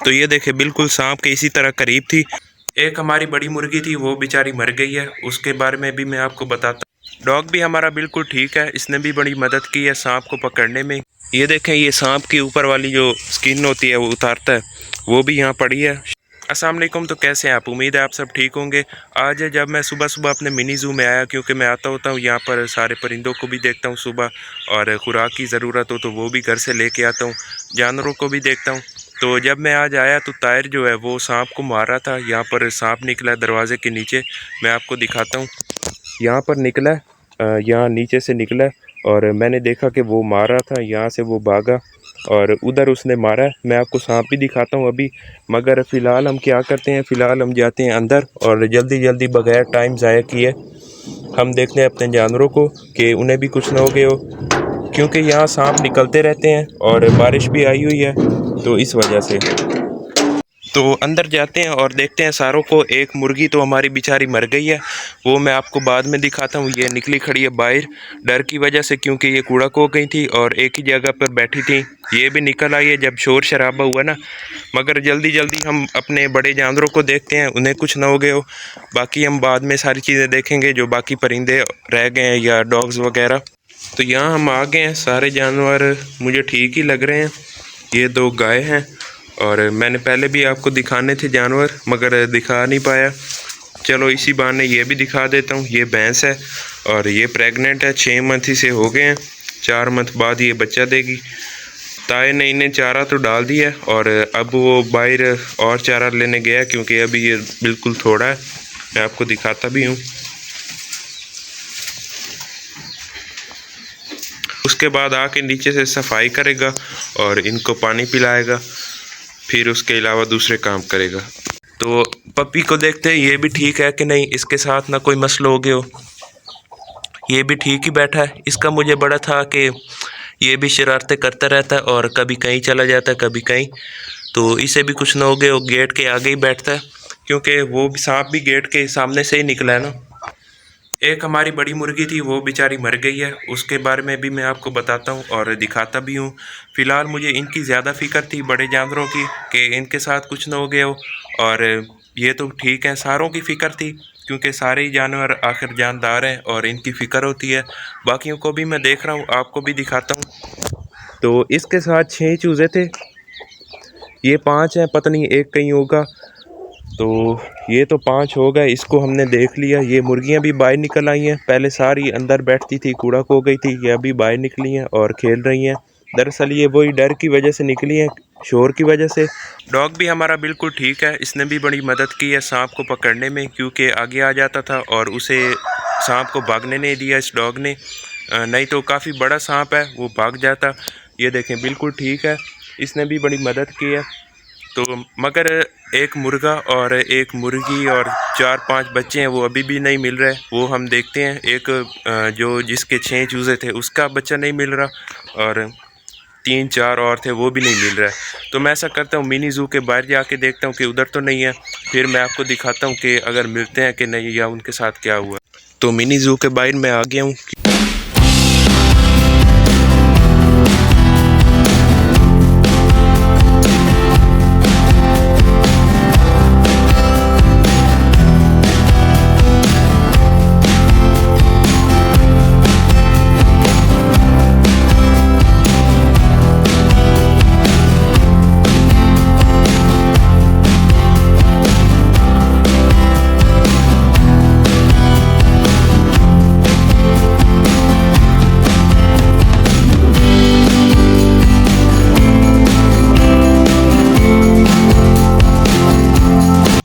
तो ये देखे बिल्कुल सांप के इसी तरह करीब थी। एक हमारी बड़ी मुर्गी थी, वो बेचारी मर गई है, उसके बारे में भी मैं आपको बताता हूँ। डॉग भी हमारा बिल्कुल ठीक है, इसने भी बड़ी मदद की है सांप को पकड़ने में। ये देखें, ये सांप की ऊपर वाली जो स्किन होती है वो उतारता है, वो भी यहाँ पड़ी है। अस्सलाम वालेकुम। तो कैसे हैं आप? उम्मीद है आप सब ठीक होंगे। आज जब मैं सुबह सुबह अपने मिनी ज़ू में आया, क्योंकि मैं आता होता हूँ यहाँ पर, सारे परिंदों को भी देखता हूँ सुबह, और खुराक की ज़रूरत हो तो वो भी घर से लेके आता हूँ, जानवरों को भी देखता हूँ। तो जब मैं आज आया तो तायर जो है वो सांप को मार रहा था। यहाँ पर सांप निकला है दरवाजे के नीचे, मैं आपको दिखाता हूँ। यहाँ पर निकला है, यहाँ नीचे से निकला है, और मैंने देखा कि वो मार रहा था, यहाँ से वो भागा और उधर उसने मारा है। मैं आपको सांप भी दिखाता हूँ अभी, मगर फ़िलहाल हम क्या करते हैं, फ़िलहाल हम जाते हैं अंदर और जल्दी जल्दी बगैर टाइम ज़ाया किए हम देखते हैं अपने जानवरों को कि उन्हें भी कुछ ना हो गया हो, क्योंकि यहाँ सांप निकलते रहते हैं और बारिश भी आई हुई है, तो इस वजह से। तो अंदर जाते हैं और देखते हैं सारों को। एक मुर्गी तो हमारी बेचारी मर गई है, वो मैं आपको बाद में दिखाता हूँ। ये निकली खड़ी है बाहर डर की वजह से, क्योंकि ये कूड़ा खो गई थी और एक ही जगह पर बैठी थी। ये भी निकल आई है जब शोर शराबा हुआ ना। मगर जल्दी जल्दी हम अपने बड़े जानवरों को देखते हैं, उन्हें कुछ ना हो गया हो। बाकी हम बाद में सारी चीज़ें देखेंगे, जो बाकी परिंदे रह गए हैं या डॉग्स वगैरह। तो यहाँ हम आ गए हैं, सारे जानवर मुझे ठीक ही लग रहे हैं। ये दो गाय हैं, और मैंने पहले भी आपको दिखाने थे जानवर, मगर दिखा नहीं पाया। चलो इसी बहाने ये भी दिखा देता हूँ। ये भैंस है और ये प्रेग्नेंट है, 6 मंथ इसे हो गए हैं, 4 मंथ बाद ये बच्चा देगी। ताए ने इन्हें चारा तो डाल दिया है, और अब वो बाहर और चारा लेने गया, क्योंकि अभी ये बिल्कुल थोड़ा है। मैं आपको दिखाता भी हूँ। उसके बाद आके नीचे से सफाई करेगा और इनको पानी पिलाएगा, फिर उसके अलावा दूसरे काम करेगा। तो पपी को देखते हैं ये भी ठीक है कि नहीं, इसके साथ ना कोई मसला हो गया हो। ये भी ठीक ही बैठा है। इसका मुझे बड़ा था कि ये भी शरारतें करता रहता है और कभी कहीं चला जाता है, कभी कहीं। तो इसे भी कुछ ना हो गया, वो गेट के आगे ही बैठता है, क्योंकि वो भी सांप भी गेट के सामने से ही निकला है ना। एक हमारी बड़ी मुर्गी थी, वो बेचारी मर गई है, उसके बारे में भी मैं आपको बताता हूँ और दिखाता भी हूँ। फ़िलहाल मुझे इनकी ज़्यादा फ़िक्र थी, बड़े जानवरों की, कि इनके साथ कुछ ना हो गया हो। और ये तो ठीक है, सारों की फ़िक्र थी, क्योंकि सारे ही जानवर आखिर जानदार हैं और इनकी फ़िक्र होती है। बाकियों को भी मैं देख रहा हूँ, आपको भी दिखाता हूँ। तो इसके साथ 6 चूज़े थे, ये 5 हैं, पता नहीं एक कहीं होगा। तो ये तो 5 हो गए, इसको हमने देख लिया। ये मुर्गियां भी बाहर निकल आई हैं, पहले सारी अंदर बैठती थी, कूड़ा खो गई थी, ये अभी बाहर निकली हैं और खेल रही हैं। दरअसल ये वही डर की वजह से निकली हैं, शोर की वजह से। डॉग भी हमारा बिल्कुल ठीक है, इसने भी बड़ी मदद की है सांप को पकड़ने में, क्योंकि आगे आ जाता था और उसे सांप को भागने नहीं दिया इस डॉग ने, नहीं तो काफ़ी बड़ा सांप है, वो भाग जाता। ये देखें बिल्कुल ठीक है, इसने भी बड़ी मदद की है। तो मगर एक मुर्गा और एक मुर्गी और 4-5 बच्चे हैं, वो अभी भी नहीं मिल रहे। वो हम देखते हैं। एक जो जिसके 6 चूज़े थे उसका बच्चा नहीं मिल रहा, और 3-4 और थे, वो भी नहीं मिल रहा है। तो मैं ऐसा करता हूँ, मिनी ज़ू के बाहर जाके देखता हूँ कि उधर तो नहीं है, फिर मैं आपको दिखाता हूँ कि अगर मिलते हैं कि नहीं, या उनके साथ क्या हुआ। तो मिनी ज़ू के बाहर मैं आ गया हूँ।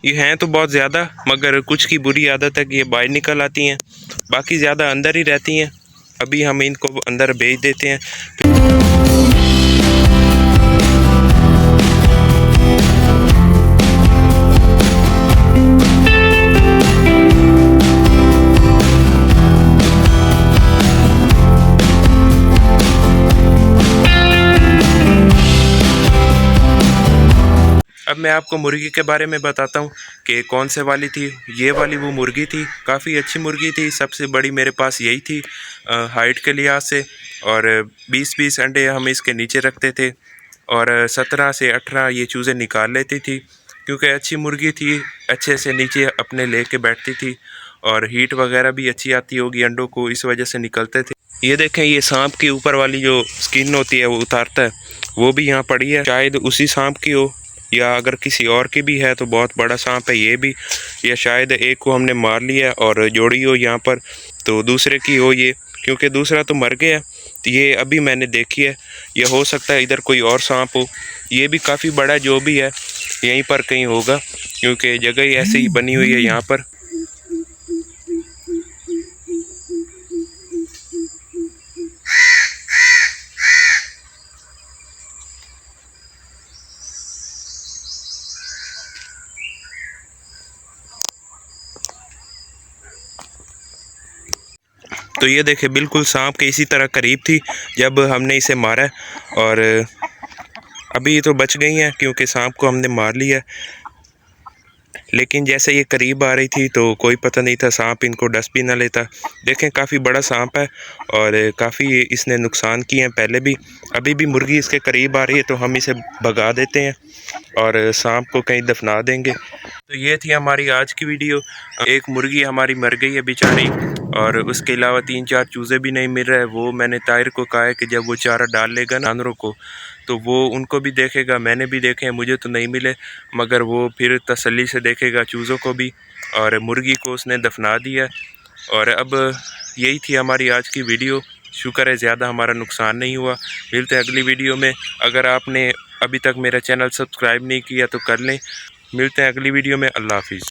ये हैं तो बहुत ज़्यादा, मगर कुछ की बुरी आदत है कि ये बाहर निकल आती हैं, बाकी ज़्यादा अंदर ही रहती हैं। अभी हम इनको अंदर भेज देते हैं। अब मैं आपको मुर्गी के बारे में बताता हूँ कि कौन से वाली थी। ये वाली वो मुर्गी थी, काफ़ी अच्छी मुर्गी थी, सबसे बड़ी मेरे पास यही थी हाइट के लिहाज से, और 20-20 अंडे हम इसके नीचे रखते थे। और 17 से 18 ये चूज़े निकाल लेती थी, क्योंकि अच्छी मुर्गी थी, अच्छे से नीचे अपने लेके बैठती थी और हीट वगैरह भी अच्छी आती होगी अंडों को, इस वजह से निकलते थे। ये देखें, ये सांप की ऊपर वाली जो स्किन होती है वो उतारता है, वो भी यहाँ पड़ी है, शायद उसी सांप की हो या अगर किसी और की भी है तो बहुत बड़ा सांप है ये भी, या शायद एक को हमने मार लिया और जोड़ी हो यहाँ पर तो दूसरे की हो ये, क्योंकि दूसरा तो मर गया। तो ये अभी मैंने देखी है, ये हो सकता है इधर कोई और सांप हो, ये भी काफ़ी बड़ा जो भी है यहीं पर कहीं होगा, क्योंकि जगह ही ऐसे ही बनी हुई है यहाँ पर। तो ये देखे, बिल्कुल सांप के इसी तरह करीब थी जब हमने इसे मारा, और अभी तो बच गई हैं क्योंकि सांप को हमने मार लिया। लेकिन जैसे ये करीब आ रही थी तो कोई पता नहीं था सांप इनको डस भी ना लेता। देखें, काफ़ी बड़ा सांप है और काफ़ी इसने नुकसान किए हैं पहले भी। अभी भी मुर्गी इसके करीब आ रही है तो हम इसे भगा देते हैं और सांप को कहीं दफना देंगे। तो ये थी हमारी आज की वीडियो। एक मुर्गी हमारी मर गई है बेचारी, और उसके अलावा 3-4 चूज़े भी नहीं मिल रहे। वो मैंने ताहिर को कहा है कि जब वो चारा डाल लेगा जानवरों को तो वो उनको भी देखेगा। मैंने भी देखे हैं, मुझे तो नहीं मिले, मगर वो फिर तसल्ली से देखेगा चूज़ों को भी, और मुर्गी को उसने दफना दिया। और अब यही थी हमारी आज की वीडियो। शुक्र है ज़्यादा हमारा नुकसान नहीं हुआ। मिलते हैं अगली वीडियो में। अगर आपने अभी तक मेरा चैनल सब्सक्राइब नहीं किया तो कर लें। मिलते हैं अगली वीडियो में। अल्लाह हाफिज़।